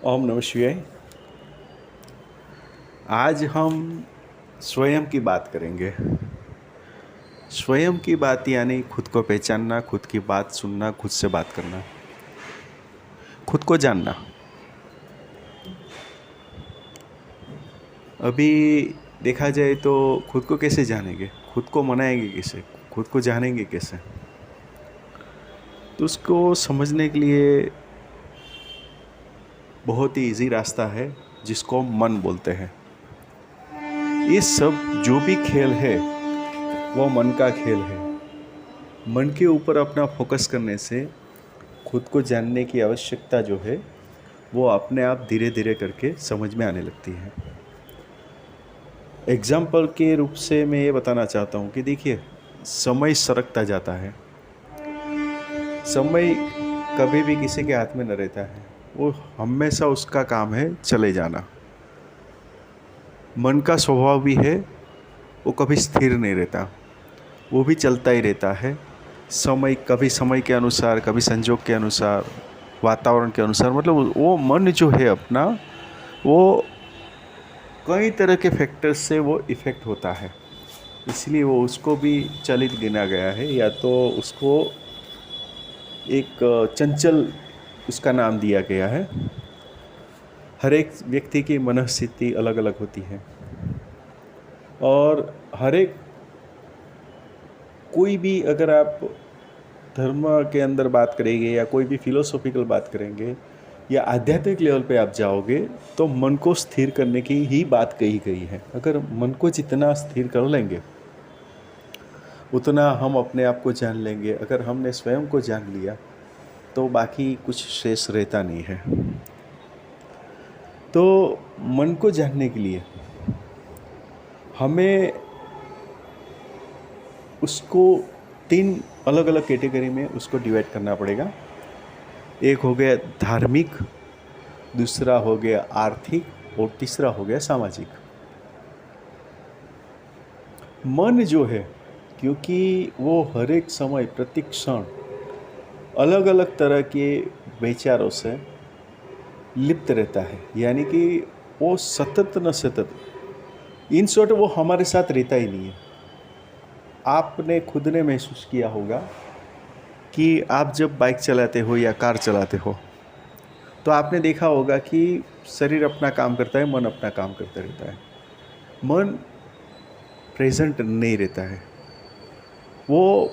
ओम नमः शिवाय। आज हम स्वयं की बात करेंगे। स्वयं की बात यानी खुद को पहचानना, खुद की बात सुनना, खुद से बात करना, खुद को जानना। अभी देखा जाए तो खुद को कैसे जानेंगे, खुद को मनाएंगे कैसे, खुद को जानेंगे कैसे? तो उसको समझने के लिए बहुत ही इजी रास्ता है जिसको हम मन बोलते हैं। ये सब जो भी खेल है वो मन का खेल है। मन के ऊपर अपना फोकस करने से खुद को जानने की आवश्यकता जो है वो अपने आप धीरे धीरे करके समझ में आने लगती है। एग्जाम्पल के रूप से मैं ये बताना चाहता हूँ कि देखिए, समय सरकता जाता है। समय कभी भी किसी के हाथ में न रहता है, वो हमेशा उसका काम है चले जाना। मन का स्वभाव भी है, वो कभी स्थिर नहीं रहता, वो भी चलता ही रहता है। कभी समय के अनुसार, कभी संजोग के अनुसार, वातावरण के अनुसार, मतलब वो मन जो है अपना, वो कई तरह के फैक्टर्स से वो इफ़ेक्ट होता है। इसलिए वो उसको भी चलित गिना गया है, या तो उसको एक चंचल उसका नाम दिया गया है। हर एक व्यक्ति की मनःस्थिति अलग अलग होती है और हर एक कोई भी, अगर आप धर्म के अंदर बात करेंगे या कोई भी फिलोसॉफिकल बात करेंगे या आध्यात्मिक लेवल पे आप जाओगे तो मन को स्थिर करने की ही बात कही गई है। अगर मन को जितना स्थिर कर लेंगे उतना हम अपने आप को जान लेंगे। अगर हमने स्वयं को जान लिया तो बाकी कुछ शेष रहता नहीं है। तो मन को जानने के लिए हमें उसको 3 अलग अलग कैटेगरी में उसको डिवाइड करना पड़ेगा। एक हो गया धार्मिक, दूसरा हो गया आर्थिक और तीसरा हो गया सामाजिक। मन जो है, क्योंकि वो हर एक समय प्रति क्षण अलग अलग तरह के विचारों से लिप्त रहता है, यानी कि वो सतत न सतत, इन शॉर्ट वो हमारे साथ रहता ही नहीं है। आपने खुद ने महसूस किया होगा कि आप जब बाइक चलाते हो या कार चलाते हो तो आपने देखा होगा कि शरीर अपना काम करता है, मन अपना काम करता रहता है। मन प्रेजेंट नहीं रहता है, वो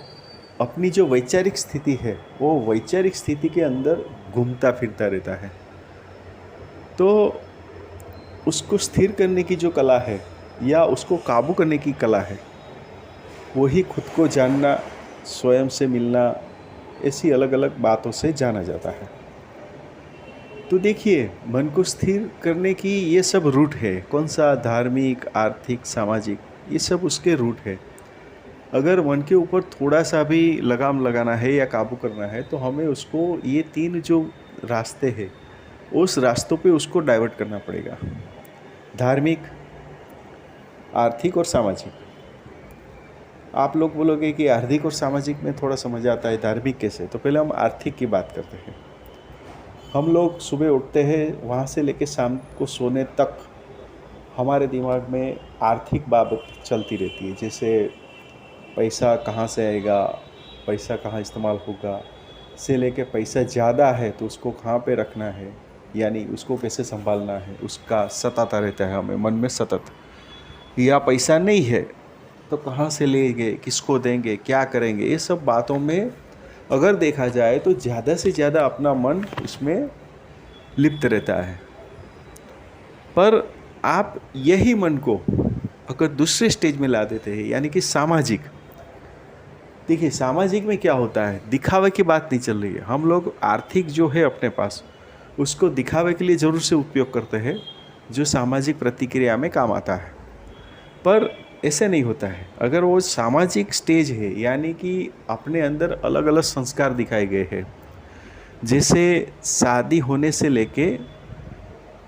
अपनी जो वैचारिक स्थिति है वो वैचारिक स्थिति के अंदर घूमता फिरता रहता है। तो उसको स्थिर करने की जो कला है या उसको काबू करने की कला है, वही खुद को जानना, स्वयं से मिलना, ऐसी अलग अलग बातों से जाना जाता है। तो देखिए, मन को स्थिर करने की ये सब रूट है। कौन सा? धार्मिक, आर्थिक, सामाजिक, ये सब उसके रूट है। अगर मन के ऊपर थोड़ा सा भी लगाम लगाना है या काबू करना है तो हमें उसको ये 3 जो रास्ते हैं उस रास्तों पे उसको डाइवर्ट करना पड़ेगा। धार्मिक, आर्थिक और सामाजिक। आप लोग बोलोगे कि आर्थिक और सामाजिक में थोड़ा समझ आता है, धार्मिक कैसे? तो पहले हम आर्थिक की बात करते हैं। हम लोग सुबह उठते हैं, वहाँ से लेकर शाम को सोने तक हमारे दिमाग में आर्थिक बाबत चलती रहती है। जैसे पैसा कहाँ से आएगा, पैसा कहाँ इस्तेमाल होगा, से लेके पैसा ज़्यादा है तो उसको कहाँ पे रखना है, यानी उसको कैसे संभालना है, उसका सताता रहता है हमें मन में सतत। या पैसा नहीं है तो कहाँ से लेंगे, किसको देंगे, क्या करेंगे, ये सब बातों में अगर देखा जाए तो ज़्यादा से ज़्यादा अपना मन उसमें लिप्त रहता है। पर आप यही मन को अगर दूसरे स्टेज में ला देते हैं, यानी कि सामाजिक। देखिए, सामाजिक में क्या होता है, दिखावे की बात नहीं चल रही है। हम लोग आर्थिक जो है अपने पास उसको दिखावे के लिए ज़रूर से उपयोग करते हैं, जो सामाजिक प्रतिक्रिया में काम आता है। पर ऐसे नहीं होता है। अगर वो सामाजिक स्टेज है, यानी कि अपने अंदर अलग अलग संस्कार दिखाए गए हैं, जैसे शादी होने से लेके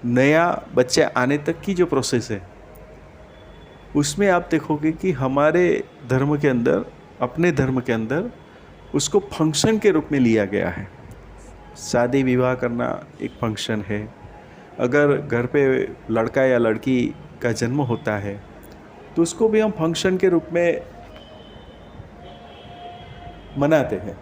नया बच्चा आने तक की जो प्रोसेस है, उसमें आप देखोगे कि हमारे धर्म के अंदर, अपने धर्म के अंदर उसको फंक्शन के रूप में लिया गया है। शादी विवाह करना एक फंक्शन है, अगर घर पे लड़का या लड़की का जन्म होता है तो उसको भी हम फंक्शन के रूप में मनाते हैं,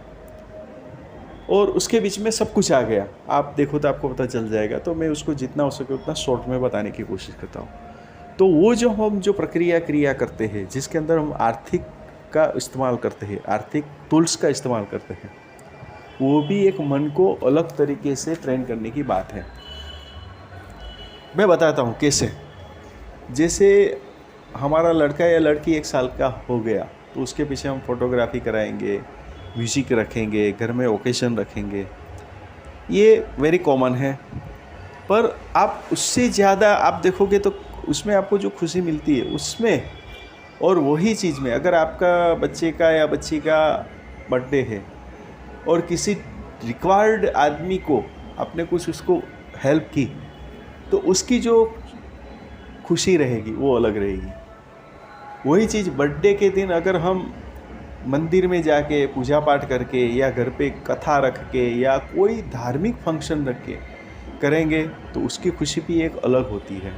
और उसके बीच में सब कुछ आ गया। आप देखो तो आपको पता चल जाएगा, तो मैं उसको जितना हो सके उतना शॉर्ट में बताने की कोशिश करता हूँ। तो वो जो हम जो प्रक्रिया क्रिया करते हैं, जिसके अंदर हम आर्थिक का इस्तेमाल करते हैं, आर्थिक टूल्स का इस्तेमाल करते हैं, वो भी एक मन को अलग तरीके से ट्रेन करने की बात है। मैं बताता हूँ कैसे। जैसे हमारा लड़का या लड़की 1 साल का हो गया तो उसके पीछे हम फोटोग्राफी कराएंगे, म्यूजिक रखेंगे, घर में ओकेशन रखेंगे, ये वेरी कॉमन है। पर आप उससे ज़्यादा आप देखोगे तो उसमें आपको जो खुशी मिलती है उसमें, और वही चीज़ में अगर आपका बच्चे का या बच्ची का बर्थडे है और किसी रिक्वायर्ड आदमी को आपने कुछ उसको हेल्प की, तो उसकी जो खुशी रहेगी वो अलग रहेगी। वही चीज़ बर्थडे के दिन अगर हम मंदिर में जाके पूजा पाठ करके या घर पे कथा रख के या कोई धार्मिक फंक्शन रख के करेंगे तो उसकी खुशी भी एक अलग होती है।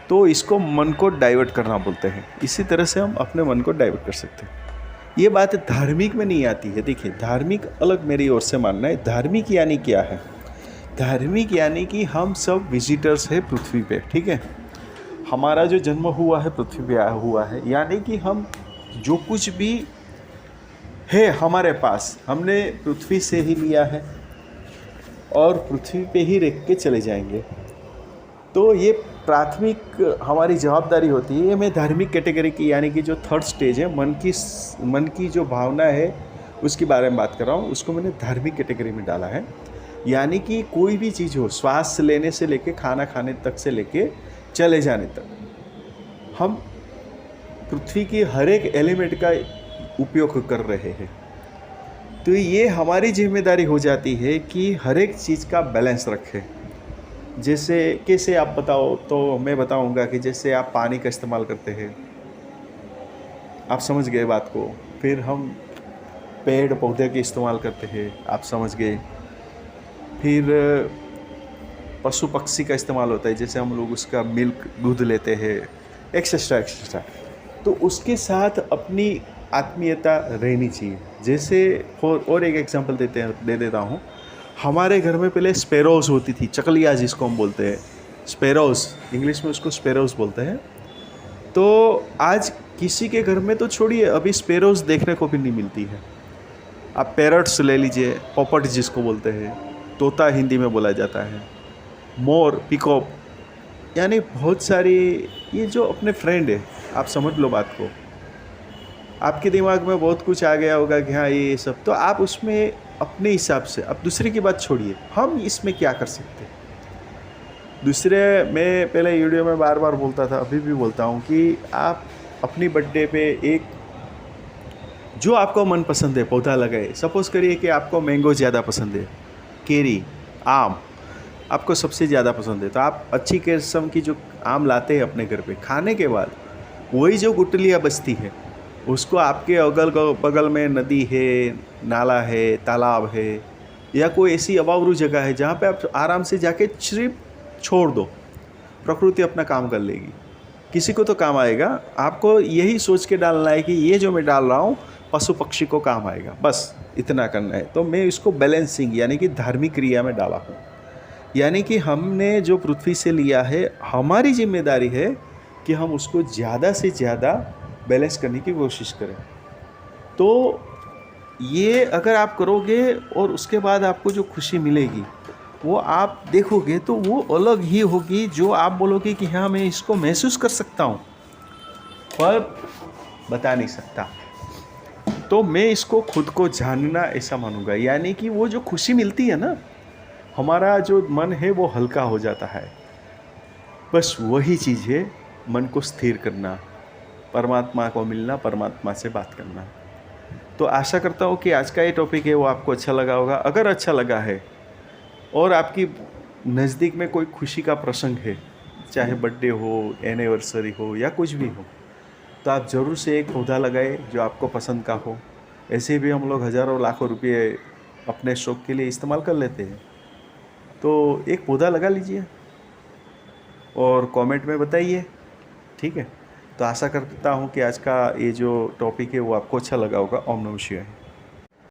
तो इसको मन को डाइवर्ट करना बोलते हैं। इसी तरह से हम अपने मन को डाइवर्ट कर सकते हैं। ये बात धार्मिक में नहीं आती है। देखिए, धार्मिक अलग मेरी ओर से मानना है। धार्मिक यानी क्या है? धार्मिक यानी कि हम सब विजिटर्स हैं पृथ्वी पे, ठीक है। हमारा जो जन्म हुआ है पृथ्वी पे आया हुआ है, यानी कि हम जो कुछ भी है हमारे पास हमने पृथ्वी से ही लिया है और पृथ्वी पे ही रख के चले जाएंगे। तो ये प्राथमिक हमारी जवाबदारी होती है। ये मैं धार्मिक कैटेगरी की, यानी कि जो थर्ड स्टेज है, मन की जो भावना है उसके बारे में बात कर रहा हूँ, उसको मैंने धार्मिक कैटेगरी में डाला है। यानी कि कोई भी चीज़ हो, श्वास लेने से लेके खाना खाने तक से लेके चले जाने तक, हम पृथ्वी की हर एक एलिमेंट का उपयोग कर रहे हैं। तो ये हमारी जिम्मेदारी हो जाती है कि हर एक चीज़ का बैलेंस रखें। जैसे कैसे आप बताओ, तो मैं बताऊंगा कि जैसे आप पानी का इस्तेमाल करते हैं, आप समझ गए बात को। फिर हम पेड़ पौधे के इस्तेमाल करते हैं, आप समझ गए। फिर पशु पक्षी का इस्तेमाल होता है, जैसे हम लोग उसका मिल्क दूध लेते हैं, एक्सेट्रा एक्सेट्रा। तो उसके साथ अपनी आत्मीयता रहनी चाहिए। जैसे और एक एग्जांपल दे देता हूँ। हमारे घर में पहले स्पैरोज होती थी, चकलिया जिसको हम बोलते हैं, स्पैरोज, इंग्लिश में उसको स्पैरोज बोलते हैं। तो आज किसी के घर में तो छोड़िए, अभी स्पैरोज देखने को भी नहीं मिलती है। आप पैरट्स ले लीजिए, पोपट जिसको बोलते हैं, तोता हिंदी में बोला जाता है, मोर, पिकॉक, यानी बहुत सारी ये जो अपने फ्रेंड है, आप समझ लो बात को। आपके दिमाग में बहुत कुछ आ गया होगा कि हाँ ये सब, तो आप उसमें अपने हिसाब से, अब दूसरे की बात छोड़िए, हम इसमें क्या कर सकते हैं। दूसरे, मैं पहले वीडियो में बार बार बोलता था, अभी भी बोलता हूँ कि आप अपनी बर्थडे पे एक जो आपको मन पसंद है पौधा लगाए। सपोज़ करिए कि आपको मैंगो ज़्यादा पसंद है, केरी, आम आपको सबसे ज़्यादा पसंद है, तो आप अच्छी किस्म की जो आम लाते हैं अपने घर पे, खाने के बाद वही जो गुठलियाँ बचती है उसको आपके अगल बगल में नदी है, नाला है, तालाब है, या कोई ऐसी अबावरू जगह है जहाँ पे आप आराम से जाके सिर्फ छोड़ दो, प्रकृति अपना काम कर लेगी। किसी को तो काम आएगा। आपको यही सोच के डालना है कि ये जो मैं डाल रहा हूँ पशु पक्षी को काम आएगा, बस इतना करना है। तो मैं इसको बैलेंसिंग यानी कि धार्मिक क्रिया में डाला हूँ। यानी कि हमने जो पृथ्वी से लिया है, हमारी जिम्मेदारी है कि हम उसको ज़्यादा से ज़्यादा बैलेंस करने की कोशिश करें। तो ये अगर आप करोगे और उसके बाद आपको जो खुशी मिलेगी वो आप देखोगे तो वो अलग ही होगी, जो आप बोलोगे कि हाँ मैं इसको महसूस कर सकता हूँ, पर बता नहीं सकता। तो मैं इसको खुद को जानना ऐसा मानूंगा। यानी कि वो जो खुशी मिलती है ना, हमारा जो मन है वो हल्का हो जाता है। बस वही चीज़ है, मन को स्थिर करना, परमात्मा को मिलना, परमात्मा से बात करना। तो आशा करता हूँ कि आज का ये टॉपिक है वो आपको अच्छा लगा होगा। अगर अच्छा लगा है और आपकी नज़दीक में कोई खुशी का प्रसंग है, चाहे बर्थडे हो, एनिवर्सरी हो या कुछ भी हो, तो आप ज़रूर से एक पौधा लगाए जो आपको पसंद का हो। ऐसे भी हम लोग हज़ारों लाखों रुपये अपने शौक़ के लिए इस्तेमाल कर लेते हैं। तो एक पौधा लगा लीजिए, और कमेंट में बताइए। ठीक है, तो आशा करता हूँ कि आज का ये जो टॉपिक है वो आपको अच्छा लगा होगा। ओम नमः शिवाय।